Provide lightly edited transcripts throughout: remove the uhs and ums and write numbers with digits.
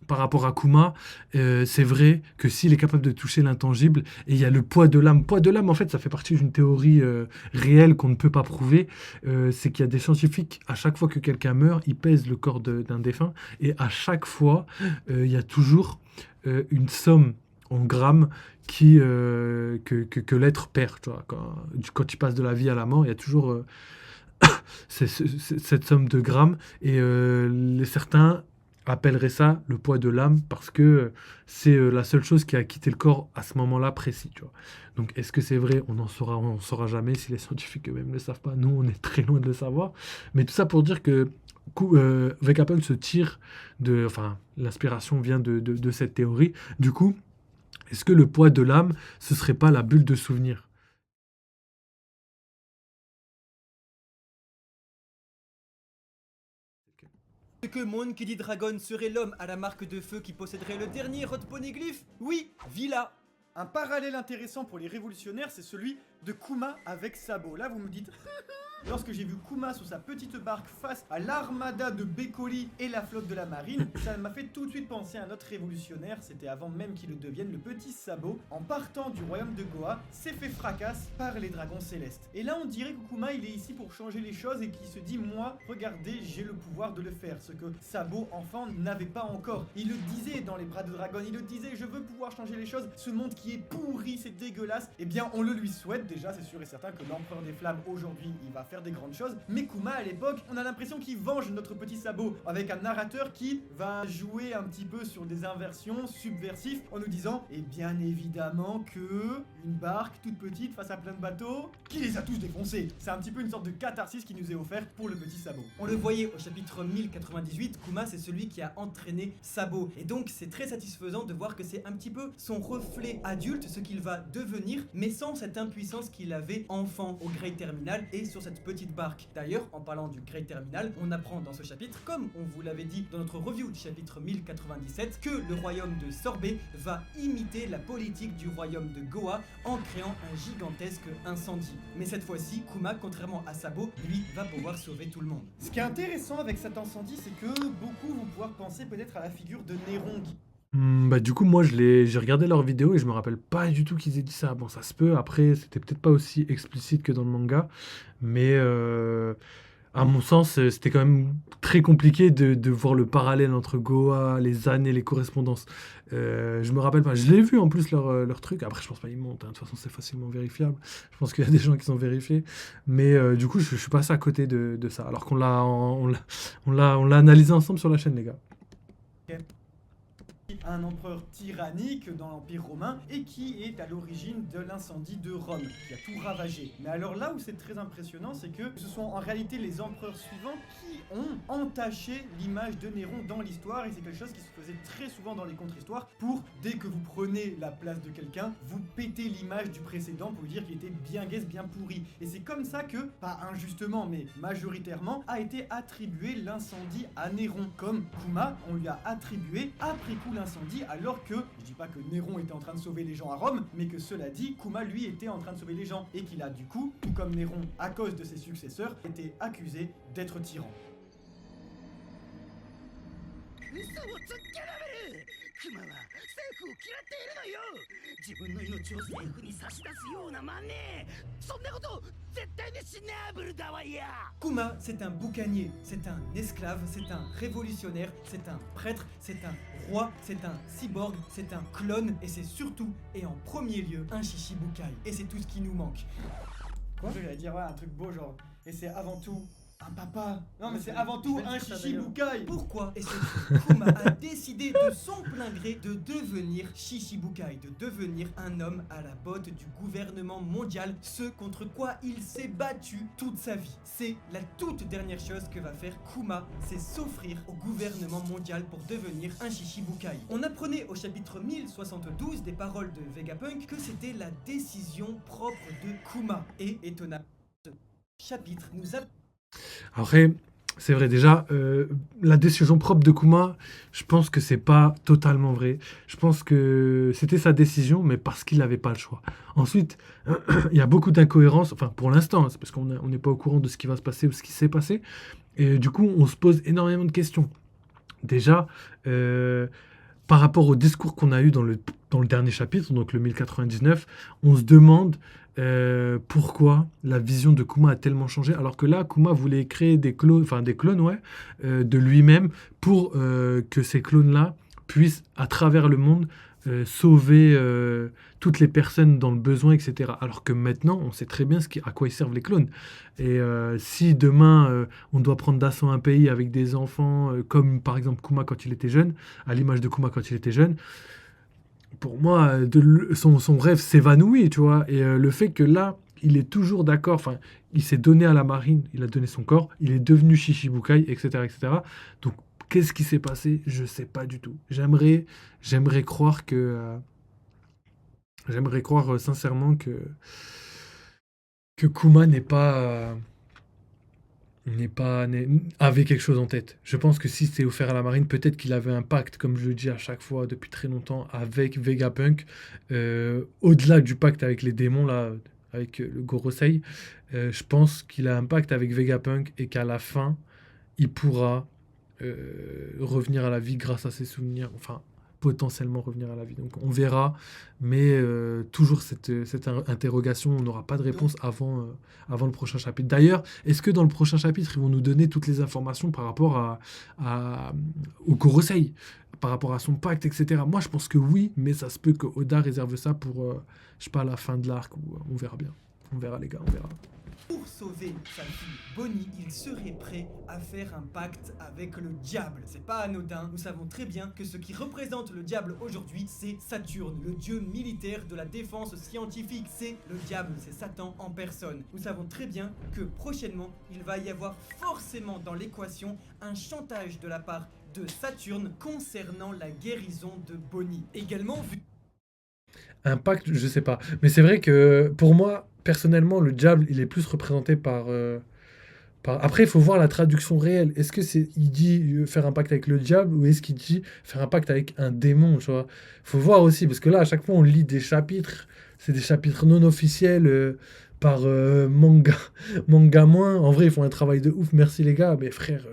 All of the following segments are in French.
par rapport à Kuma, c'est vrai que s'il est capable de toucher l'intangible, et il y a le poids de l'âme. Poids de l'âme, en fait, ça fait partie d'une théorie réelle qu'on ne peut pas prouver. C'est qu'il y a des scientifiques, à chaque fois que quelqu'un meurt, ils pèsent le corps d'un défunt, et à chaque fois, il y a toujours une somme en grammes que l'être perd. Tu vois. Quand tu passes de la vie à la mort, il y a toujours cette somme de grammes. Et certains appelleraient ça le poids de l'âme parce que c'est la seule chose qui a quitté le corps à ce moment-là précis. Tu vois. Donc est-ce que c'est vrai? On saura jamais si les scientifiques eux-mêmes ne le savent pas. Nous, on est très loin de le savoir. Mais tout ça pour dire que Vegapunk se tire de... Enfin, l'inspiration vient de cette théorie. Du coup, est-ce que le poids de l'âme, ce serait pas la bulle de souvenir? Que Monkey D. Dragon serait l'homme à la marque de feu qui posséderait le dernier Hot Poneglyph? Oui, Villa. Un parallèle intéressant pour les révolutionnaires, c'est celui de Kuma avec Sabo. Là, vous me dites... Lorsque j'ai vu Kuma sur sa petite barque face à l'armada de Bécoli et la flotte de la marine, ça m'a fait tout de suite penser à notre révolutionnaire, c'était avant même qu'il le devienne, le petit Sabo, en partant du royaume de Goa, s'est fait fracasse par les dragons célestes. Et là on dirait que Kuma il est ici pour changer les choses et qu'il se dit moi, regardez, j'ai le pouvoir de le faire, ce que Sabo enfant n'avait pas encore. Il le disait dans les bras de dragon, il le disait je veux pouvoir changer les choses, ce monde qui est pourri, c'est dégueulasse, eh bien on le lui souhaite déjà, c'est sûr et certain que l'empereur des flammes aujourd'hui il va faire des grandes choses, mais Kuma à l'époque, on a l'impression qu'il venge notre petit Sabo avec un narrateur qui va jouer un petit peu sur des inversions subversives en nous disant, et bien évidemment que une barque toute petite face à plein de bateaux, qui les a tous défoncés. C'est un petit peu une sorte de catharsis qui nous est offert pour le petit Sabo. On le voyait au chapitre 1098, Kuma c'est celui qui a entraîné Sabo. Et donc c'est très satisfaisant de voir que c'est un petit peu son reflet adulte, ce qu'il va devenir, mais sans cette impuissance qu'il avait enfant au Great Terminal et sur cette petite barque. D'ailleurs, en parlant du Great Terminal, on apprend dans ce chapitre, comme on vous l'avait dit dans notre review du chapitre 1097, que le royaume de Sorbet va imiter la politique du royaume de Goa en créant un gigantesque incendie. Mais cette fois-ci, Kuma, contrairement à Sabo, lui va pouvoir sauver tout le monde. Ce qui est intéressant avec cet incendie, c'est que beaucoup vont pouvoir penser peut-être à la figure de Néron qui... Bah, du coup, moi, j'ai regardé leurs vidéos et je me rappelle pas du tout qu'ils aient dit ça. Bon, ça se peut. Après, c'était peut-être pas aussi explicite que dans le manga, mais à mon sens, c'était quand même très compliqué de voir le parallèle entre Goa, les années, les correspondances. Je me rappelle pas. Je l'ai vu en plus leur truc. Après, je pense pas ils montent. Hein. De toute façon, c'est facilement vérifiable. Je pense qu'il y a des gens qui sont vérifiés. Mais du coup, je suis passé à côté de ça. Alors on l'a analysé ensemble sur la chaîne, les gars. Un empereur tyrannique dans l'Empire romain et qui est à l'origine de l'incendie de Rome, qui a tout ravagé. Mais alors là où c'est très impressionnant, c'est que ce sont en réalité les empereurs suivants qui ont entaché l'image de Néron dans l'histoire, et c'est quelque chose qui se faisait très souvent dans les contre-histoires pour, dès que vous prenez la place de quelqu'un, vous pétez l'image du précédent pour lui dire qu'il était bien guesse, bien pourri. Et c'est comme ça que, pas injustement, mais majoritairement, a été attribué l'incendie à Néron. Comme Kuma, on lui a attribué après coup l'incendie, alors que, je dis pas que Néron était en train de sauver les gens à Rome, mais que cela dit, Kuma lui était en train de sauver les gens, et qu'il a du coup, tout comme Néron, à cause de ses successeurs, été accusé d'être tyran. クマは政府を嫌っているのよ。自分の命を政府に差し出すような真似。そんなこと絶対にしないブルだわや。 Kuma, c'est un boucanier, c'est un esclave, c'est un révolutionnaire, c'est un prêtre, c'est un roi, c'est un cyborg, c'est un clone, et c'est surtout, et en premier lieu, un Shishibukai. Et c'est tout ce qui nous manque. Quoi? Je vais dire ouais, un truc beau genre, et c'est avant tout un papa. Non mais c'est avant tout un Shishibukai. Pourquoi est-ce que Kuma a décidé de son plein gré de devenir Shishibukai, de devenir un homme à la botte du gouvernement mondial, ce contre quoi il s'est battu toute sa vie? C'est la toute dernière chose que va faire Kuma, c'est s'offrir au gouvernement mondial pour devenir un Shishibukai. On apprenait au chapitre 1072 des paroles de Vegapunk que c'était la décision propre de Kuma. Et étonnamment, ce chapitre nous a... Après, c'est vrai, déjà, la décision propre de Kuma, je pense que c'est pas totalement vrai. Je pense que c'était sa décision, mais parce qu'il n'avait pas le choix. Ensuite, il y a beaucoup d'incohérences, enfin pour l'instant, hein, c'est parce qu'on n'est pas au courant de ce qui va se passer ou ce qui s'est passé. Et du coup, on se pose énormément de questions. Déjà, par rapport au discours qu'on a eu dans le dernier chapitre, donc le 1099, on se demande pourquoi la vision de Kuma a tellement changé, alors que là, Kuma voulait créer des clones, ouais, de lui-même pour que ces clones-là puissent, à travers le monde, sauver toutes les personnes dans le besoin, etc. Alors que maintenant, on sait très bien à quoi ils servent les clones. Et si demain, on doit prendre d'assaut un pays avec des enfants, comme par exemple Kuma quand il était jeune, à l'image de Kuma quand il était jeune, pour moi, son rêve s'évanouit, tu vois. Et le fait que là, il est toujours d'accord, enfin, il s'est donné à la marine, il a donné son corps, il est devenu Shishibukai, etc., etc. Donc, qu'est-ce qui s'est passé? Je sais pas du tout. J'aimerais croire sincèrement que Kuma avait quelque chose en tête. Je pense que si c'était offert à la marine, peut-être qu'il avait un pacte, comme je le dis à chaque fois depuis très longtemps, avec Vegapunk. Au-delà du pacte avec les démons, là, avec le Gorosei, je pense qu'il a un pacte avec Vegapunk et qu'à la fin, il pourra revenir à la vie grâce à ses souvenirs. Enfin, potentiellement revenir à la vie. Donc on verra, mais toujours cette interrogation, on n'aura pas de réponse avant le prochain chapitre. D'ailleurs, est-ce que dans le prochain chapitre, ils vont nous donner toutes les informations par rapport au Gorosei, par rapport à son pacte, etc. Moi, je pense que oui, mais ça se peut que Oda réserve ça pour, je sais pas, la fin de l'arc, ou on verra bien. On verra, les gars, on verra. Pour sauver sa fille Bonnie, il serait prêt à faire un pacte avec le diable. C'est pas anodin, nous savons très bien que ce qui représente le diable aujourd'hui, c'est Saturne, le dieu militaire de la défense scientifique. C'est le diable, c'est Satan en personne. Nous savons très bien que prochainement, il va y avoir forcément dans l'équation un chantage de la part de Saturne concernant la guérison de Bonnie. Également, vu Un pacte, je sais pas. Mais c'est vrai que pour moi, personnellement, le diable, il est plus représenté par... Après, il faut voir la traduction réelle. Est-ce que il dit faire un pacte avec le diable ou est-ce qu'il dit faire un pacte avec un démon, tu vois? Faut voir aussi, parce que là, à chaque fois, on lit des chapitres. C'est des chapitres non officiels par manga moins. En vrai, ils font un travail de ouf. Merci les gars. Mais frère,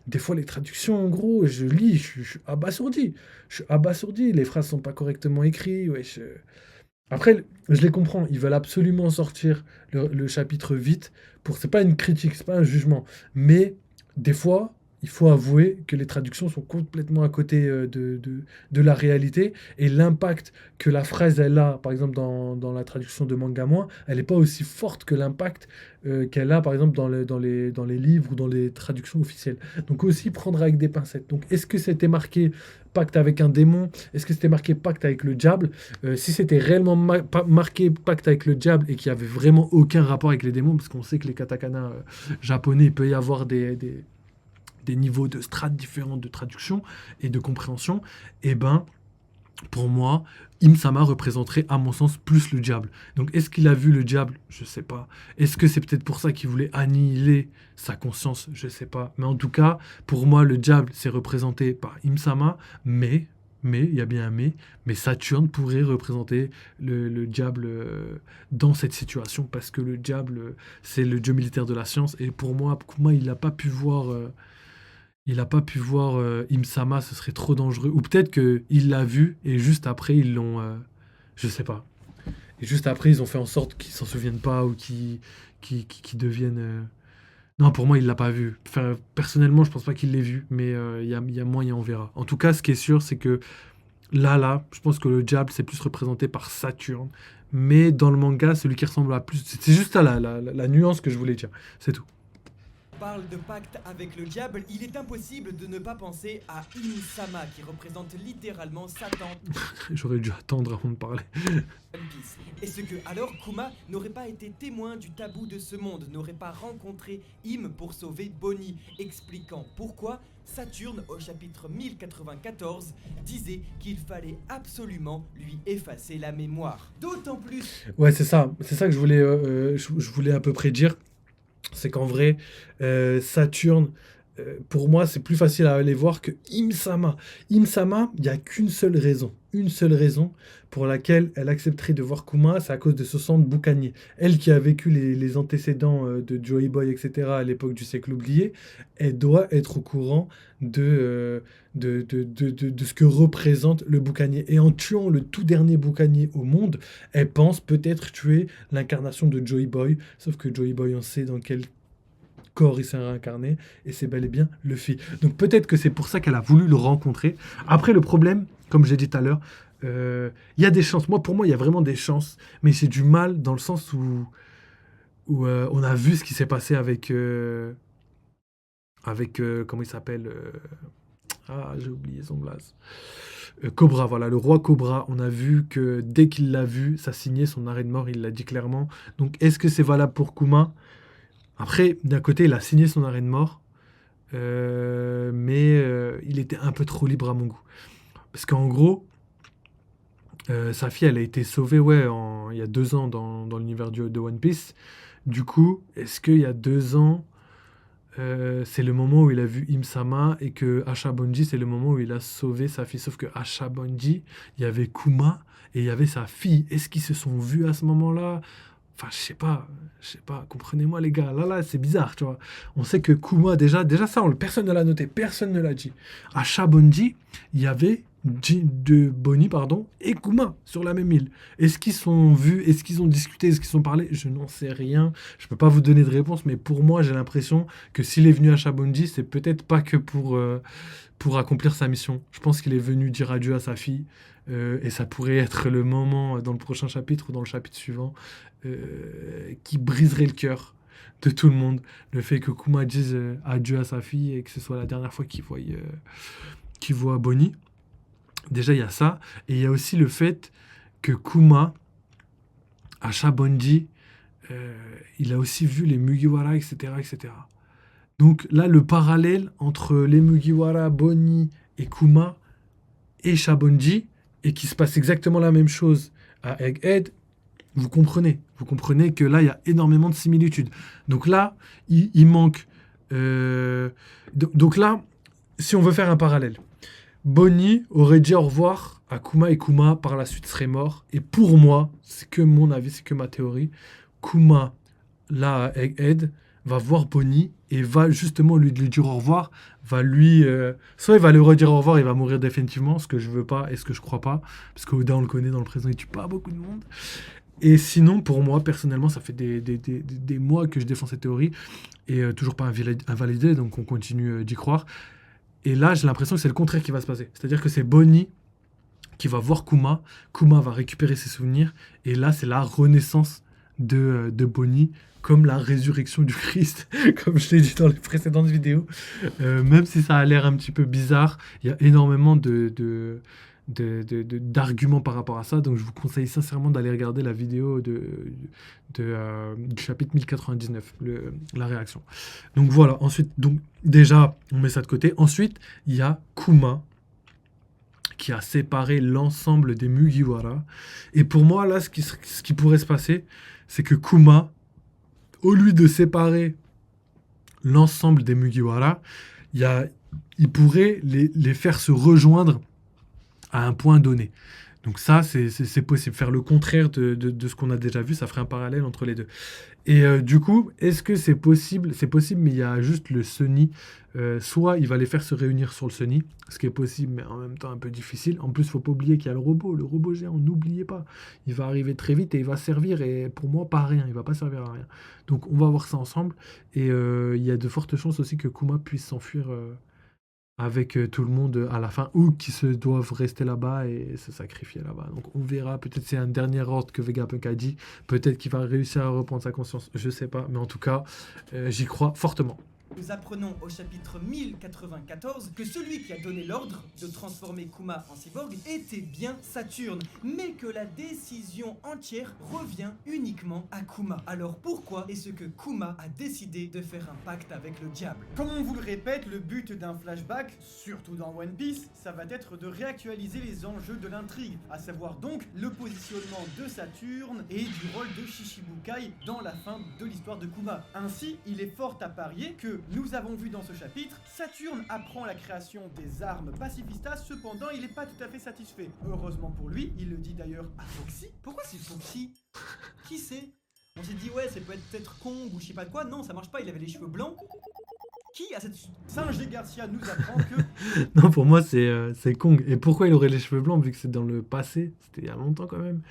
des fois, les traductions, en gros, je lis, je suis abasourdi. Je suis abasourdi. Les phrases sont pas correctement écrites. Wesh. Après, je les comprends, ils veulent absolument sortir le chapitre vite. C'est pas une critique, c'est pas un jugement. Mais des fois, il faut avouer que les traductions sont complètement à côté de la réalité. Et l'impact que la phrase elle a, par exemple dans la traduction de Manga Moins, elle n'est pas aussi forte que l'impact qu'elle a, par exemple, dans les livres ou dans les traductions officielles. Donc aussi prendre avec des pincettes. Donc est-ce que c'était marqué pacte avec un démon? Est-ce que c'était marqué pacte avec le diable? Si c'était réellement marqué pacte avec le diable et qu'il n'y avait vraiment aucun rapport avec les démons, parce qu'on sait que les katakana japonais, il peut y avoir des niveaux de strates différentes de traduction et de compréhension, et ben, pour moi, Im-sama représenterait, à mon sens, plus le diable. Donc, est-ce qu'il a vu le diable? Je sais pas. Est-ce que c'est peut-être pour ça qu'il voulait annihiler sa conscience? Je sais pas. Mais en tout cas, pour moi, le diable, c'est représenté par Im-sama, mais, il y a bien un mais Saturne pourrait représenter le diable dans cette situation, parce que le diable, c'est le dieu militaire de la science, et pour moi, il n'a pas pu voir... Im-sama, ce serait trop dangereux. Ou peut-être qu'il l'a vu et juste après, ils l'ont... je sais pas. Et juste après, ils ont fait en sorte qu'ils s'en souviennent pas ou qu'ils deviennent... Non, pour moi, il l'a pas vu. Enfin, personnellement, je pense pas qu'il l'ait vu, mais il y a moyen, on verra. En tout cas, ce qui est sûr, c'est que là, je pense que le diable, c'est plus représenté par Saturne. Mais dans le manga, celui qui ressemble à plus... C'est juste ça la nuance que je voulais dire. C'est tout. parle de pacte avec le diable, il est impossible de ne pas penser à Im-sama qui représente littéralement Satan. J'aurais dû attendre avant de parler. Est-ce que alors Kuma n'aurait pas été témoin du tabou de ce monde, n'aurait pas rencontré Im pour sauver Bonnie, expliquant pourquoi Saturne au chapitre 1094 disait qu'il fallait absolument lui effacer la mémoire. D'autant plus... Ouais, c'est ça que je voulais à peu près dire. C'est qu'en vrai, Saturne pour moi, c'est plus facile à aller voir que Im-sama. Im-sama, il n'y a qu'une seule raison. Une seule raison pour laquelle elle accepterait de voir Kuma, c'est à cause de ce sang de boucanier. Elle qui a vécu les antécédents de Joey Boy, etc., à l'époque du siècle oublié, elle doit être au courant de ce que représente le boucanier. Et en tuant le tout dernier boucanier au monde, elle pense peut-être tuer l'incarnation de Joey Boy. Sauf que Joey Boy, on sait dans quel corps il s'est réincarné, et c'est bel et bien Luffy. Donc peut-être que c'est pour ça qu'elle a voulu le rencontrer. Après, le problème, comme j'ai dit tout à l'heure, il y a des chances. Pour moi, il y a vraiment des chances, mais j'ai du mal dans le sens où on a vu ce qui s'est passé avec comment il s'appelle j'ai oublié son blaze. Cobra, voilà, le roi Cobra. On a vu que dès qu'il l'a vu, ça signait son arrêt de mort, il l'a dit clairement. Donc est-ce que c'est valable pour Kuma? Après, d'un côté, il a signé son arrêt de mort, mais il était un peu trop libre à mon goût. Parce qu'en gros, sa fille, elle a été sauvée il y a 2 ans dans l'univers de One Piece. Du coup, est-ce qu'il y a 2 ans, c'est le moment où il a vu Im-sama et que Ashabonji, c'est le moment où il a sauvé sa fille. Sauf que Ashabonji, il y avait Kuma et il y avait sa fille. Est-ce qu'ils se sont vus à ce moment-là? Enfin, je sais pas, comprenez-moi les gars, là, c'est bizarre, tu vois. On sait que Kuma, déjà ça, personne ne l'a noté, personne ne l'a dit. À Shabonji, il y avait de Bonnie, pardon, et Kuma sur la même île. Est-ce qu'ils sont vus, est-ce qu'ils ont discuté, est-ce qu'ils ont parlé? Je n'en sais rien, je peux pas vous donner de réponse, mais pour moi, j'ai l'impression que s'il est venu à Shabonji, c'est peut-être pas que pour accomplir sa mission. Je pense qu'il est venu dire adieu à sa fille, et ça pourrait être le moment dans le prochain chapitre ou dans le chapitre suivant qui briserait le cœur de tout le monde. Le fait que Kuma dise adieu à sa fille et que ce soit la dernière fois qu'il voit Bonnie. Déjà, il y a ça. Et il y a aussi le fait que Kuma, à Shabonji, il a aussi vu les Mugiwara, etc., etc. Donc là, le parallèle entre les Mugiwara, Bonnie et Kuma et Shabonji, et qui se passe exactement la même chose à Egghead, vous comprenez que là, il y a énormément de similitudes. Donc là, il manque... donc là, si on veut faire un parallèle, Bonnie aurait dit au revoir à Kuma et Kuma, par la suite, serait mort. Et pour moi, c'est que mon avis, c'est que ma théorie, Kuma, là, à Egghead, va voir Bonnie et va justement lui dire au revoir, soit il va lui redire au revoir, il va mourir définitivement, ce que je veux pas et ce que je crois pas, parce qu'Oda, on le connaît dans le présent, il tue pas beaucoup de monde. Et sinon, pour moi, personnellement, ça fait des mois que je défends cette théorie, et toujours pas invalidée, donc on continue d'y croire. Et là, j'ai l'impression que c'est le contraire qui va se passer. C'est-à-dire que c'est Bonnie qui va voir Kuma, Kuma va récupérer ses souvenirs, et là, c'est la renaissance de Bonnie, comme la résurrection du Christ, comme je l'ai dit dans les précédentes vidéos. Même si ça a l'air un petit peu bizarre, il y a énormément d'arguments par rapport à ça, donc je vous conseille sincèrement d'aller regarder la vidéo du chapitre 1099, la réaction. Donc voilà, ensuite, donc déjà, on met ça de côté. Ensuite, il y a Kuma, qui a séparé l'ensemble des Mugiwara. Et pour moi, là, ce qui pourrait se passer, c'est que Kuma, au lieu de séparer l'ensemble des Mugiwara, il pourrait les faire se rejoindre à un point donné. Donc ça, c'est possible. Faire le contraire de ce qu'on a déjà vu, ça ferait un parallèle entre les deux. Et du coup, est-ce que c'est possible? C'est possible, mais il y a juste le Sunny. Soit il va les faire se réunir sur le Sunny, ce qui est possible, mais en même temps un peu difficile. En plus, il ne faut pas oublier qu'il y a le robot géant, n'oubliez pas. Il va arriver très vite et il va servir, et pour moi, pas à rien. Il ne va pas servir à rien. Donc on va voir ça ensemble. Et il y a de fortes chances aussi que Kuma puisse s'enfuir avec tout le monde à la fin, ou qui se doivent rester là-bas et se sacrifier là-bas. Donc on verra, peut-être c'est un dernier ordre que Vegapunk a dit, peut-être qu'il va réussir à reprendre sa conscience, je sais pas, mais en tout cas, j'y crois fortement. Nous apprenons au chapitre 1094 que celui qui a donné l'ordre de transformer Kuma en cyborg était bien Saturne, mais que la décision entière revient uniquement à Kuma. Alors pourquoi est-ce que Kuma a décidé de faire un pacte avec le diable? Comme on vous le répète, le but d'un flashback, surtout dans One Piece, ça va être de réactualiser les enjeux de l'intrigue, à savoir donc le positionnement de Saturne et du rôle de Shishibukai dans la fin de l'histoire de Kuma. Ainsi, il est fort à parier que que nous avons vu dans ce chapitre, Saturne apprend la création des armes pacifistas, cependant il n'est pas tout à fait satisfait. Heureusement pour lui, il le dit d'ailleurs à Foxy. Pourquoi c'est Foxy? Qui c'est? On s'est dit ouais, ça peut être peut-être Kong ou je sais pas quoi. Non, ça marche pas, il avait les cheveux blancs. Qui a cette... Singe et Garcia nous apprend que Non, pour moi, c'est Kong. Et pourquoi il aurait les cheveux blancs, vu que c'est dans le passé? C'était il y a longtemps quand même.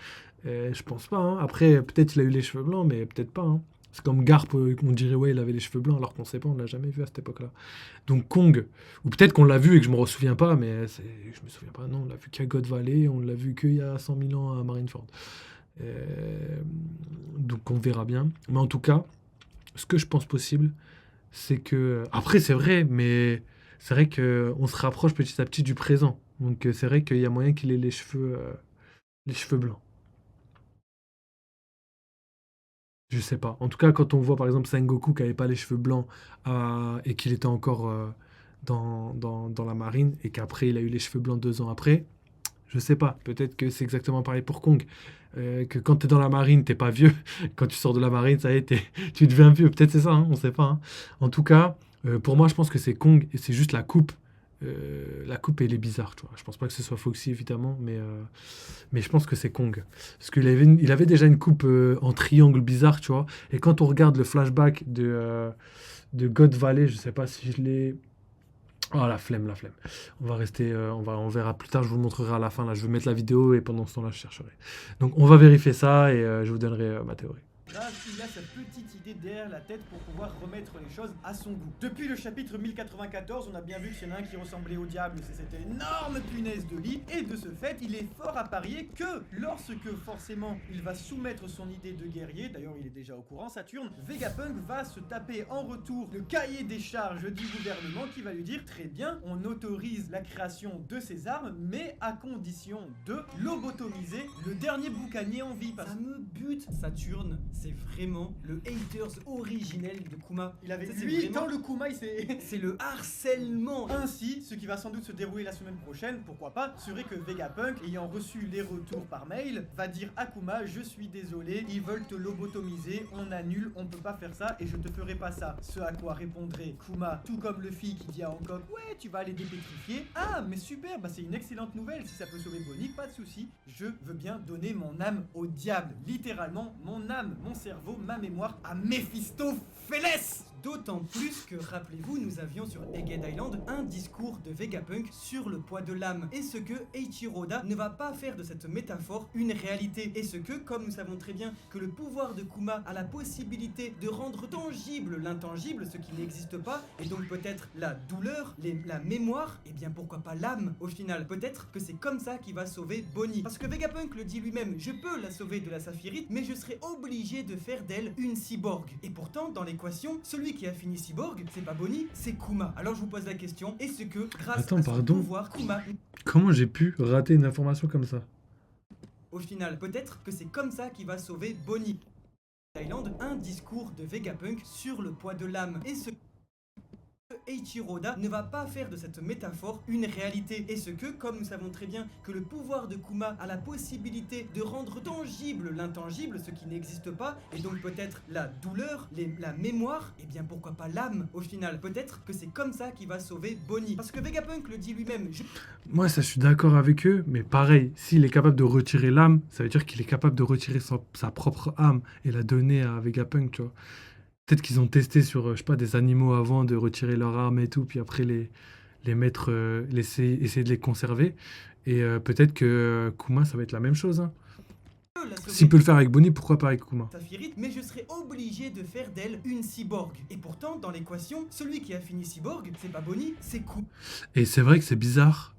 Je pense pas, hein. Après, peut-être il a eu les cheveux blancs, mais peut-être pas, hein. C'est comme Garp, on dirait, ouais, il avait les cheveux blancs, alors qu'on sait pas, on l'a jamais vu à cette époque-là. Donc Kong, ou peut-être qu'on l'a vu et que je me souviens pas, mais je me souviens pas, non, on l'a vu qu'à God Valley, on l'a vu qu'il y a 100 000 ans à Marineford. Donc on verra bien. Mais en tout cas, ce que je pense possible, c'est que... Après, c'est vrai, mais c'est vrai qu'on se rapproche petit à petit du présent. Donc c'est vrai qu'il y a moyen qu'il ait les cheveux blancs. Je sais pas. En tout cas, quand on voit par exemple Sengoku qui avait pas les cheveux blancs et qu'il était encore dans la marine et qu'après il a eu les cheveux blancs 2 ans après, je sais pas. Peut-être que c'est exactement pareil pour Kong. Que quand t'es dans la marine, t'es pas vieux. Quand tu sors de la marine, ça y est, tu deviens vieux. Peut-être c'est ça, hein, on sait pas, hein. En tout cas, pour moi, je pense que c'est Kong et c'est juste la coupe. La coupe, elle est bizarre, tu vois. Je pense pas que ce soit Foxy, évidemment, mais je pense que c'est Kong. Parce il avait déjà une coupe en triangle bizarre, tu vois. Et quand on regarde le flashback de God Valley, je sais pas si je l'ai... Oh, la flemme, la flemme. On va rester, on verra plus tard, je vous le montrerai à la fin. Là, je vais mettre la vidéo et pendant ce temps-là, je chercherai. Donc, on va vérifier ça et je vous donnerai ma théorie. Grave, il a sa petite idée derrière la tête pour pouvoir remettre les choses à son goût. Depuis le chapitre 1094, on a bien vu que c'est l'un qui ressemblait au diable, c'est cette énorme punaise de lit, et de ce fait, il est fort à parier que lorsque forcément il va soumettre son idée de guerrier, d'ailleurs il est déjà au courant, Saturne, Vegapunk va se taper en retour le cahier des charges du gouvernement qui va lui dire très bien, on autorise la création de ces armes, mais à condition de lobotomiser le dernier boucanier en vie. Ça me bute. Saturne, c'est vraiment le haters originel de Kuma. Il avait Ça, c'est 8 vraiment- ans le Kuma, il s'est... C'est le harcèlement. Ainsi, ce qui va sans doute se dérouler la semaine prochaine, pourquoi pas, serait que Vegapunk, ayant reçu les retours par mail, va dire à Kuma, je suis désolé, ils veulent te lobotomiser, on annule, on peut pas faire ça et je te ferai pas ça. Ce à quoi répondrait Kuma, tout comme Luffy qui dit à Hancock, ouais, tu vas les dépétrifier. Ah, mais super, bah c'est une excellente nouvelle, si ça peut sauver Bonnie, pas de souci. Je veux bien donner mon âme au diable, littéralement mon âme, mon cerveau, ma mémoire à Mephistopheles. D'autant plus que, rappelez-vous, nous avions sur Egghead Island un discours de Vegapunk sur le poids de l'âme. Et ce que Eiichiro Oda ne va pas faire de cette métaphore une réalité. Et ce que, comme nous savons très bien que le pouvoir de Kuma a la possibilité de rendre tangible l'intangible, ce qui n'existe pas, et donc peut-être la douleur, la mémoire, et bien pourquoi pas l'âme au final. Peut-être que c'est comme ça qu'il va sauver Bonnie. Parce que Vegapunk le dit lui-même, je peux la sauver de la saphirite, mais je serai obligé de faire d'elle une cyborg. Et pourtant, dans l'équation, celui qui a fini cyborg, c'est pas Bonnie, c'est Kuma. Alors je vous pose la question, est-ce que grâce Attends, à son pardon. pouvoir, Kuma, Comment j'ai pu rater une information comme ça? au final, peut-être que c'est comme ça qu'il va sauver Bonnie. Island, un discours de Vegapunk sur le poids de l'âme. Et ce Eiichiro Oda ne va pas faire de cette métaphore une réalité. Et ce que, comme nous savons très bien que le pouvoir de Kuma a la possibilité de rendre tangible l'intangible, ce qui n'existe pas, et donc peut-être la douleur, la mémoire, et bien pourquoi pas l'âme au final. Peut-être que c'est comme ça qu'il va sauver Bonnie. Parce que Vegapunk le dit lui-même, Moi, ça, je suis d'accord avec eux, mais pareil, s'il est capable de retirer l'âme, ça veut dire qu'il est capable de retirer sa propre âme et la donner à Vegapunk, tu vois. Peut-être qu'ils ont testé sur, je sais pas, des animaux avant de retirer leur âme et tout, puis après les mettre, essayer de les conserver. Et peut-être que Kuma, ça va être la même chose, hein. la sauver. S'il peut le faire avec Bonnie, pourquoi pas avec Kuma? Saphirite, mais je serai obligé de faire d'elle une cyborg. Et pourtant, dans l'équation, celui qui a fini cyborg, c'est pas Bonnie, c'est Kuma. Et c'est vrai que c'est bizarre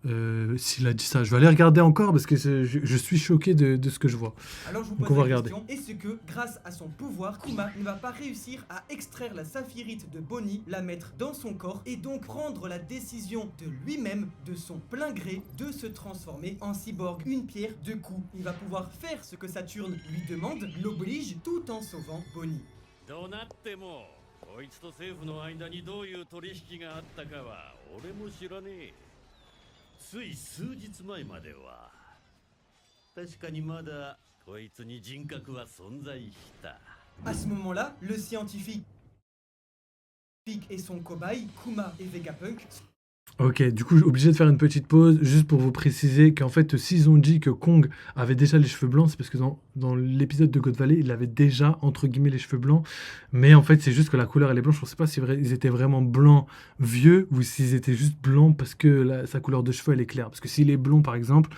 s'il a dit ça. Je vais aller regarder encore parce que je suis choqué de ce que je vois. Alors je vous Donc pose on va la regarder. question, est-ce que, grâce à son pouvoir, Kuma ne va pas réussir à extraire la saphirite de Bonnie, la mettre dans son corps, et donc prendre la décision de lui-même, de son plein gré, de se transformer en cyborg, une pierre deux coups. Il va pouvoir faire ce que Saturne lui demande, l'oblige, tout en sauvant Bonnie. どうなってもこいつと政府の間にどういう取引があったかは俺も知らねえ。つい数日前までは確かにまだこいつに人格は存在した。 À ce moment-là, le scientifique et son cobaye, Kuma et Vegapunk. Ok, du coup, obligé de faire une petite pause, juste pour vous préciser qu'en fait, s'ils ont dit que Kong avait déjà les cheveux blancs, c'est parce que dans l'épisode de God Valley, il avait déjà, entre guillemets, les cheveux blancs. Mais en fait, c'est juste que la couleur, elle est blanche. Je ne sais pas si ils étaient vraiment blancs vieux ou s'ils étaient juste blancs parce que sa couleur de cheveux, elle est claire. Parce que s'il est blond, par exemple,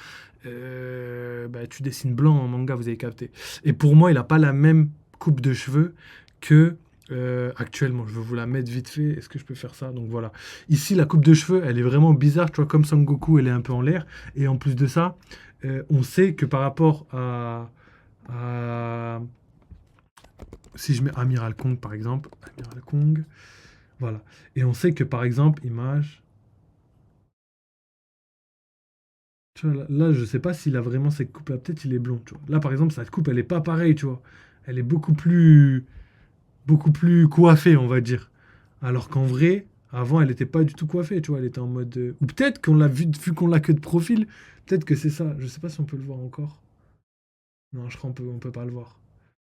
bah, tu dessines blanc en manga, vous avez capté. Et pour moi, il n'a pas la même coupe de cheveux que actuellement. Je vais vous la mettre vite fait. Est-ce que je peux faire ça? Donc voilà. Ici, la coupe de cheveux, elle est vraiment bizarre. Tu vois, comme Son Goku, elle est un peu en l'air. Et en plus de ça, on sait que par rapport à... Si je mets Amiral Kong, par exemple. Amiral Kong. Voilà. Et on sait que, par exemple, image... Tu vois, là, je sais pas s'il a vraiment cette coupe-là. Peut-être il est blond, tu vois. Là, par exemple, cette coupe, elle est pas pareille, tu vois. Elle est beaucoup plus coiffée, on va dire. Alors qu'en vrai, avant, elle n'était pas du tout coiffée, tu vois. Elle était en mode. Ou peut-être qu'on l'a vu qu'on l'a que de profil. Peut-être que c'est ça. Je sais pas si on peut le voir encore. Non, je crois on peut pas le voir.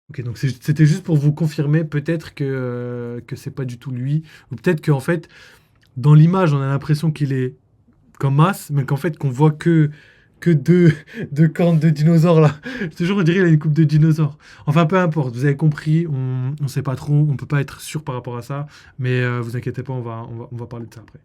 Ok, donc c'était juste pour vous confirmer, peut-être que c'est pas du tout lui. Ou peut-être qu'en fait, dans l'image, on a l'impression qu'il est comme As, mais qu'en fait, qu'on voit que deux cornes de dinosaures là. Toujours, on dirait qu'il a une coupe de dinosaure. Enfin, peu importe, vous avez compris, on sait pas trop, on peut pas être sûr par rapport à ça, mais vous inquiétez pas, on va parler de ça après.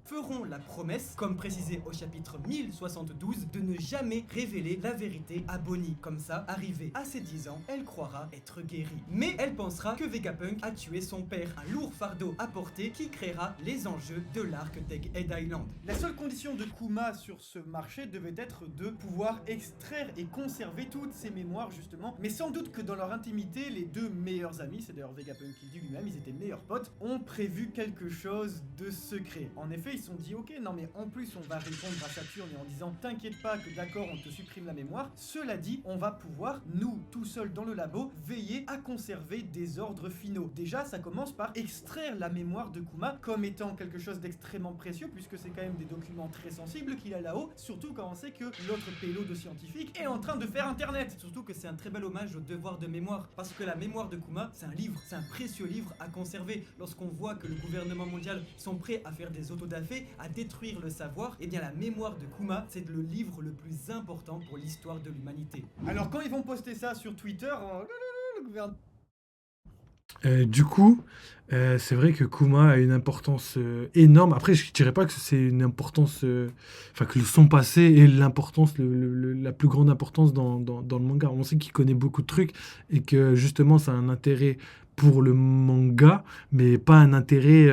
Feront la promesse, comme précisé au chapitre 1072, de ne jamais révéler la vérité à Bonnie. Comme ça, arrivée à ses 10 ans, elle croira être guérie. Mais elle pensera que Vegapunk a tué son père, un lourd fardeau à porter qui créera les enjeux de l'arc d'Egghead Island. La seule condition de Kuma sur ce marché devait être de pouvoir extraire et conserver toutes ses mémoires justement, mais sans doute que dans leur intimité, les deux meilleurs amis, c'est d'ailleurs Vegapunk qui le dit lui-même, ils étaient meilleurs potes, ont prévu quelque chose de secret. En effet, ils se sont dit ok, non mais en plus on va répondre à Saturne et en disant t'inquiète pas que d'accord on te supprime la mémoire, cela dit on va pouvoir, nous tout seuls dans le labo, veiller à conserver des ordres finaux. Déjà ça commence par extraire la mémoire de Kuma comme étant quelque chose d'extrêmement précieux puisque c'est quand même des documents très sensibles qu'il a là-haut, surtout quand on sait que l'autre pélo de scientifique est en train de faire internet. Surtout que c'est un très bel hommage au devoir de mémoire, parce que la mémoire de Kuma, c'est un livre, c'est un précieux livre à conserver. Lorsqu'on voit que le gouvernement mondial sont prêts à faire des autodafés, à détruire le savoir, et bien la mémoire de Kuma, c'est le livre le plus important pour l'histoire de l'humanité. Alors quand ils vont poster ça sur Twitter, le gouvernement... Du coup, c'est vrai que Kuma a une importance énorme. Après, je dirais pas que c'est une importance, enfin que son passé est l'importance, la plus grande importance dans le manga. On sait qu'il connaît beaucoup de trucs et que justement, ça a un intérêt pour le manga, mais pas un intérêt.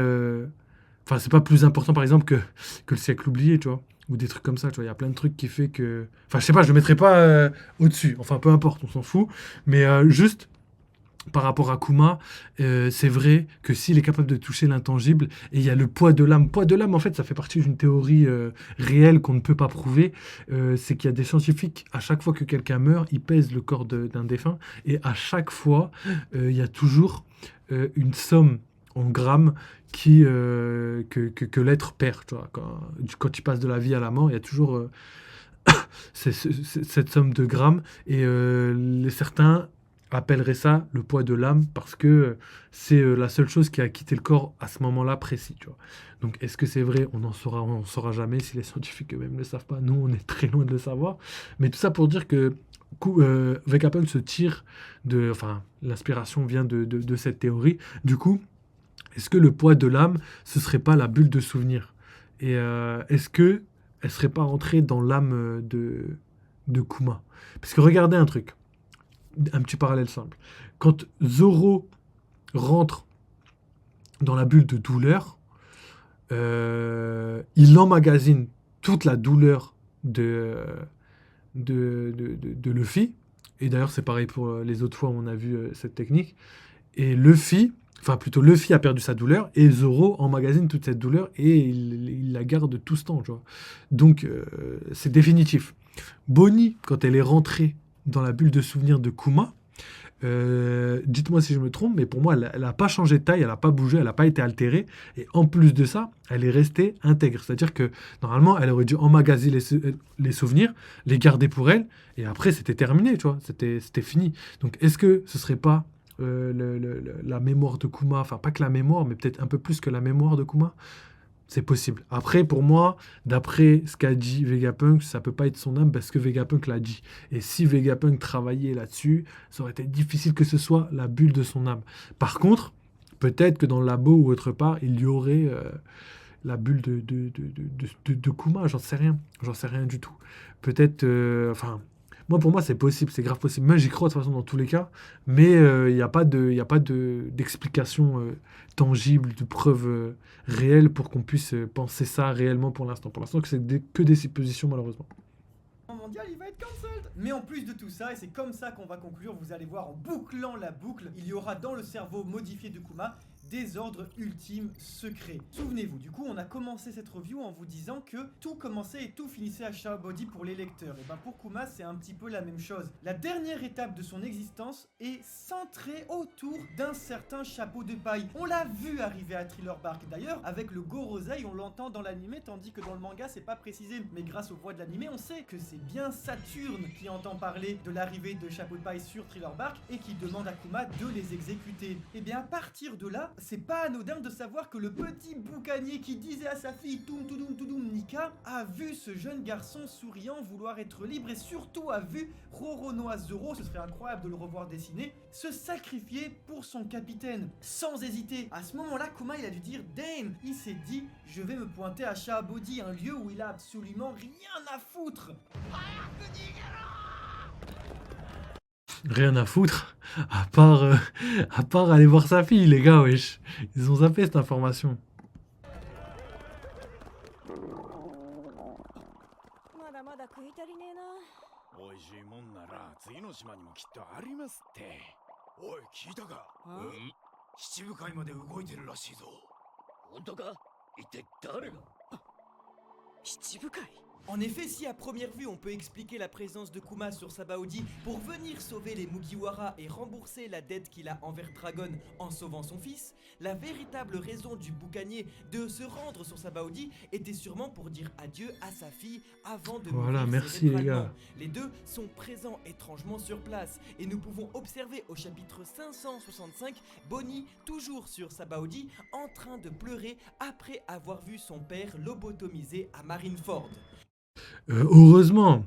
Enfin, c'est pas plus important, par exemple, que le siècle oublié, tu vois, ou des trucs comme ça. Tu vois, il y a plein de trucs qui fait que. Enfin, je sais pas, je le mettrai pas au-dessus. Enfin, peu importe, on s'en fout. Mais juste par rapport à Kuma, c'est vrai que s'il est capable de toucher l'intangible, et il y a le poids de l'âme. Poids de l'âme, en fait, ça fait partie d'une théorie réelle qu'on ne peut pas prouver. C'est qu'il y a des scientifiques, à chaque fois que quelqu'un meurt, ils pèsent le corps d'un défunt, et à chaque fois, il y a toujours une somme en grammes que l'être perd. Tu vois. Quand il passe de la vie à la mort, il y a toujours cette somme de grammes, et certains appellerait ça le poids de l'âme parce que c'est la seule chose qui a quitté le corps à ce moment-là précis, tu vois. Donc est-ce que c'est vrai? On saura jamais si les scientifiques eux-mêmes ne le savent pas. Nous, on est très loin de le savoir. Mais tout ça pour dire que Vegapunk se tire de... Enfin, l'inspiration vient de cette théorie. Du coup, est-ce que le poids de l'âme, ce serait pas la bulle de souvenir? Et est-ce que elle serait pas rentrée dans l'âme de Kuma? Parce que regardez un truc. Un petit parallèle simple. Quand Zoro rentre dans la bulle de douleur, il emmagasine toute la douleur de Luffy. Et d'ailleurs, c'est pareil pour les autres fois où on a vu cette technique. Et Luffy a perdu sa douleur et Zoro emmagasine toute cette douleur et il la garde tout ce temps, tu vois. Donc, c'est définitif. Bonnie, quand elle est rentrée dans la bulle de souvenir de Kuma, Dites-moi si je me trompe, mais pour moi, elle n'a pas changé de taille, elle n'a pas bougé, elle n'a pas été altérée. Et en plus de ça, elle est restée intègre. C'est-à-dire que normalement, elle aurait dû emmagasiner les souvenirs, les garder pour elle, et après, c'était terminé, tu vois, c'était fini. Donc, est-ce que ce serait pas la mémoire de Kuma, enfin, pas que la mémoire, mais peut-être un peu plus que la mémoire de Kuma? C'est possible. Après, pour moi, d'après ce qu'a dit Vegapunk, ça peut pas être son âme parce que Vegapunk l'a dit. Et si Vegapunk travaillait là-dessus, ça aurait été difficile que ce soit la bulle de son âme. Par contre, peut-être que dans le labo ou autre part, il y aurait la bulle de Kuma, j'en sais rien. J'en sais rien du tout. Peut-être, enfin, moi pour moi c'est possible, c'est grave possible. Moi j'y crois de toute façon dans tous les cas, mais il n'y a pas d'explication tangible, de preuve réelle pour qu'on puisse penser ça réellement pour l'instant. Pour l'instant, que des suppositions malheureusement. Mondial, il va être cancelled. Mais en plus de tout ça, et c'est comme ça qu'on va conclure, vous allez voir en bouclant la boucle, il y aura dans le cerveau modifié de Kuma des ordres ultimes secrets. Souvenez-vous, du coup, on a commencé cette review en vous disant que tout commençait et tout finissait à Shao Body pour les lecteurs. Et ben pour Kuma, c'est un petit peu la même chose. La dernière étape de son existence est centrée autour d'un certain chapeau de paille. On l'a vu arriver à Thriller Bark. D'ailleurs, avec le Gorosei, on l'entend dans l'animé, tandis que dans le manga, c'est pas précisé. Mais grâce aux voix de l'animé, on sait que c'est bien Saturne qui entend parler de l'arrivée de chapeau de paille sur Thriller Bark et qui demande à Kuma de les exécuter. Et bien à partir de là, c'est pas anodin de savoir que le petit boucanier qui disait à sa fille Toum Toudoum Toudoum Nika a vu ce jeune garçon souriant vouloir être libre et surtout a vu Roronoa Zoro, ce serait incroyable de le revoir dessiner, se sacrifier pour son capitaine, sans hésiter. À ce moment-là, Kuma il a dû dire damn, il s'est dit je vais me pointer à Shaabodi, un lieu où il a absolument rien à foutre. Rien à foutre, à part aller voir sa fille, les gars, wesh. Ils ont zappé cette information. まだまだ食い足りねえな。美味しいもんなら次の島にもきっとありますって。おい、聞いたか？七部会まで動いてるらしいぞ。本当か？一体誰が？七部会。 En effet, si à première vue on peut expliquer la présence de Kuma sur Sabaody pour venir sauver les Mugiwara et rembourser la dette qu'il a envers Dragon en sauvant son fils, la véritable raison du boucanier de se rendre sur Sabaody était sûrement pour dire adieu à sa fille avant de Voilà, mourir merci les cérébralement. gars. Les deux sont présents étrangement sur place et nous pouvons observer au chapitre 565 Bonnie toujours sur Sabaody en train de pleurer après avoir vu son père lobotomisé à Marineford. Heureusement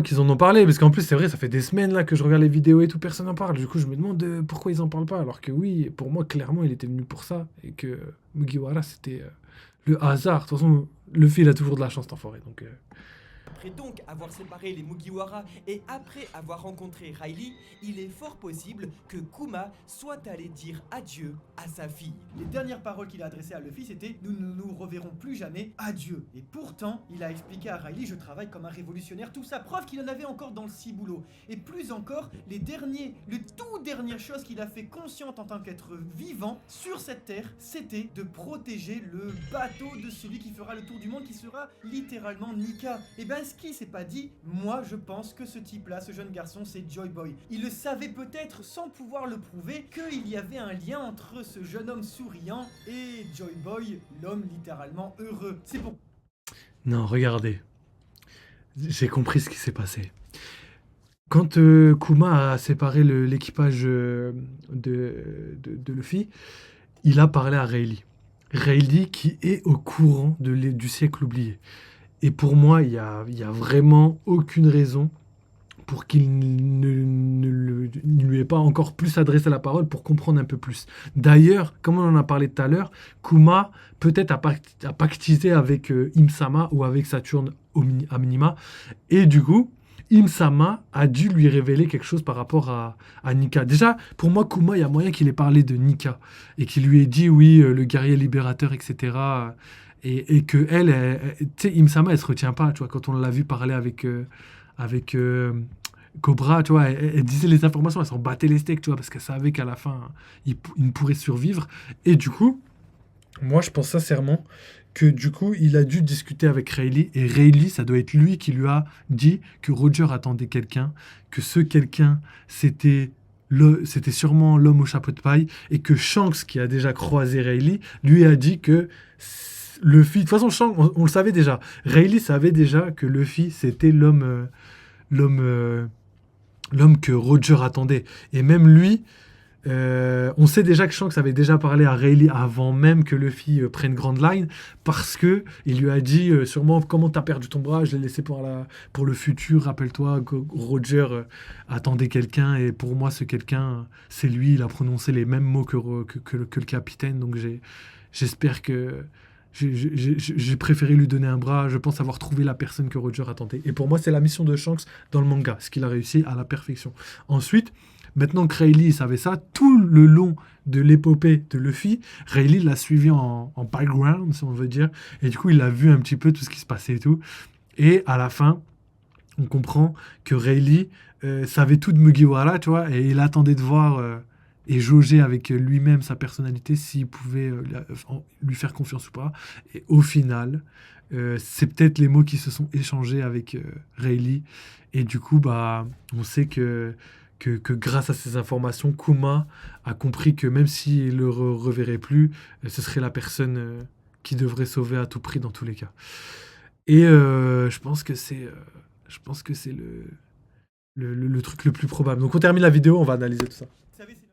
qu'ils en ont parlé, parce qu'en plus c'est vrai, ça fait des semaines là que je regarde les vidéos et tout, personne n'en parle. Du coup je me demande pourquoi ils en parlent pas, alors que oui, pour moi clairement il était venu pour ça, et que Mugiwara c'était le hasard. De toute façon, Luffy il a toujours de la chance cet enfoiré, donc... Après donc avoir séparé les Mugiwara et après avoir rencontré Riley, il est fort possible que Kuma soit allé dire adieu à sa fille. Les dernières paroles qu'il a adressées à Luffy c'était « Nous ne nous reverrons plus jamais, adieu ». Et pourtant, il a expliqué à Riley « Je travaille comme un révolutionnaire », tout ça, preuve qu'il en avait encore dans le ciboulot. Et plus encore, les tout dernières choses qu'il a fait consciente en tant qu'être vivant sur cette terre, c'était de protéger le bateau de celui qui fera le tour du monde, qui sera littéralement Nika. Et ben ce qui s'est pas dit, moi je pense que ce type-là, ce jeune garçon, c'est Joy Boy. Il le savait peut-être sans pouvoir le prouver qu'il y avait un lien entre ce jeune homme souriant et Joy Boy, l'homme littéralement heureux. C'est pour... Non, regardez. J'ai compris ce qui s'est passé. Quand Kuma a séparé l'équipage de Luffy, il a parlé à Rayleigh. Rayleigh qui est au courant du siècle oublié. Et pour moi, il y a vraiment aucune raison pour qu'il ne lui ait pas encore plus adressé la parole pour comprendre un peu plus. D'ailleurs, comme on en a parlé tout à l'heure, Kuma peut-être a pactisé avec Im-sama ou avec Saturne à minima. Et du coup, Im-sama a dû lui révéler quelque chose par rapport à Nika. Déjà, pour moi, Kuma, il y a moyen qu'il ait parlé de Nika et qu'il lui ait dit, oui, le guerrier libérateur, etc., et que tu sais, Im-sama, elle se retient pas, tu vois, quand on l'a vu parler avec Cobra, tu vois, elle disait les informations, elle s'en battait les steaks, tu vois, parce qu'elle savait qu'à la fin, il ne pourrait survivre. Et du coup, moi, je pense sincèrement que du coup, il a dû discuter avec Rayleigh, et Rayleigh, ça doit être lui qui lui a dit que Roger attendait quelqu'un, que ce quelqu'un, c'était sûrement l'homme au chapeau de paille, et que Shanks, qui a déjà croisé Rayleigh, lui a dit que Luffy... De toute façon, Shanks, on le savait déjà. Rayleigh savait déjà que Luffy, c'était l'homme que Roger attendait. Et même lui, on sait déjà que Shanks avait déjà parlé à Rayleigh avant même que Luffy prenne Grand Line, parce que il lui a dit sûrement comment t'as perdu ton bras, je l'ai laissé pour le futur, rappelle-toi que Roger attendait quelqu'un, et pour moi ce quelqu'un c'est lui, il a prononcé les mêmes mots que le capitaine, donc j'espère que j'ai préféré lui donner un bras. Je pense avoir trouvé la personne que Roger attendait. Et pour moi, c'est la mission de Shanks dans le manga, ce qu'il a réussi à la perfection. Ensuite, maintenant que Rayleigh savait ça, tout le long de l'épopée de Luffy, Rayleigh l'a suivi en background, si on veut dire. Et du coup, il a vu un petit peu tout ce qui se passait et tout. Et à la fin, on comprend que Rayleigh savait tout de Mugiwara, tu vois, et il attendait de voir et jauger avec lui-même sa personnalité, s'il pouvait lui faire confiance ou pas. Et au final, c'est peut-être les mots qui se sont échangés avec Rayleigh. Et du coup, bah, on sait que grâce à ces informations, Kuma a compris que même s'il ne le reverrait plus, ce serait la personne qui devrait sauver à tout prix dans tous les cas. Et je pense que c'est le truc le plus probable. Donc on termine la vidéo, on va analyser tout ça. Vous savez, c'est